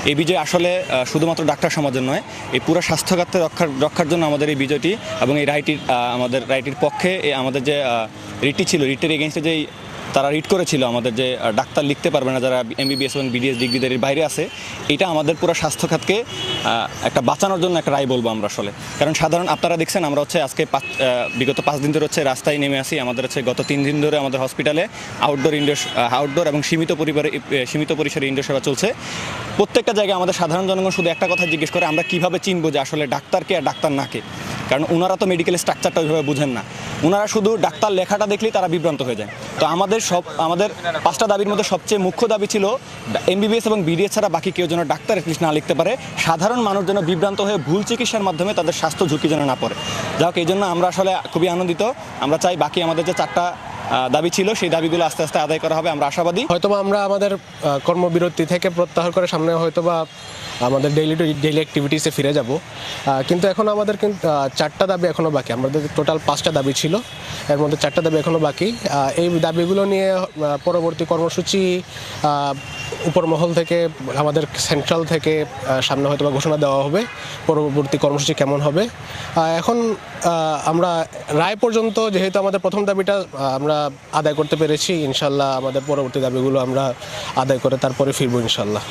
এই বিজয় আসলে শুধুমাত্র ডাক্তার সমাজের নয়, এই পুরো স্বাস্থ্য খাতে রক্ষার জন্য আমাদের এই বিজয়টি এবং এই আমাদের রায়টির পক্ষে আমাদের যে রিটটি ছিল, রিটের এগেনস্টে যেই তারা রিট করেছিল আমাদের যে ডাক্তার লিখতে পারবে না যারা এমবিবিএস এবং বিডিএস ডিগ্রিধারীর বাইরে আছে, এটা আমাদের পুরো স্বাস্থ্য খাতকে একটা বাঁচানোর জন্য একটা রায় বলবো আমরা আসলে। কারণ সাধারণ আপনারা দেখছেন আমরা হচ্ছে আজকে বিগত 5 দিন ধরে হচ্ছে রাস্তায় নেমে আসি। আমাদের হচ্ছে গত 3 দিন ধরে আমাদের হসপিটালে আউটডোর এবং সীমিত পরিসরে ইনডোর সেবা চলছে। প্রত্যেকটা জায়গায় আমাদের সাধারণ জনগণ শুধু একটা কথা জিজ্ঞেস করে, আমরা কীভাবে চিনবো যে আসলে ডাক্তারকে আর ডাক্তার নাকে। কারণ ওনারা তো মেডিকেল স্ট্রাকচারটা ওইভাবে বুঝেন না, ওনারা শুধু ডাক্তার লেখাটা দেখলেই তারা বিভ্রান্ত হয়ে যায়। তো আমাদের 5টা দাবির মধ্যে সবচেয়ে মুখ্য দাবি ছিল এমবিবিএস এবং বিডিএস ছাড়া বাকি কেউ যেন ডাক্তার অ্যাটলিস্ট না লিখতে পারে, সাধারণ মানুষ যেন বিভ্রান্ত হয়ে ভুল চিকিৎসার মাধ্যমে তাদের স্বাস্থ্য ঝুঁকি যেন না পড়ে। যাই হোক, এই জন্য আমরা আসলে খুবই আনন্দিত। আমরা চাই বাকি আমাদের যে 4টা দাবি ছিল সেই দাবিগুলো আস্তে আস্তে আদায় করা হবে, আমরা আশাবাদী। হয়তোবা আমরা আমাদের কর্মবিরতি থেকে প্রত্যাহার করে সামনে হয়তোবা আমাদের ডেইলি অ্যাক্টিভিটিসে ফিরে যাব, কিন্তু এখন আমাদের কিন্তু 4টা দাবি এখনও বাকি। আমাদের টোটাল 5টা দাবি ছিল, এর মধ্যে 4টা দাবি এখনও বাকি। এই দাবিগুলো নিয়ে পরবর্তী কর্মসূচি উপর মহল থেকে, আমাদের সেন্ট্রাল থেকে সামনে হয়তোবা ঘোষণা দেওয়া হবে পরবর্তী কর্মসূচি কেমন হবে। এখন আমরা রায় পর্যন্ত যেহেতু আমাদের প্রথম দাবিটা আমরা আদায় করতে পেরেছি, ইনশাল্লাহ আমাদের পরবর্তী দাবিগুলো আমরা আদায় করে তারপরে ফিরবো ইনশাল্লাহ।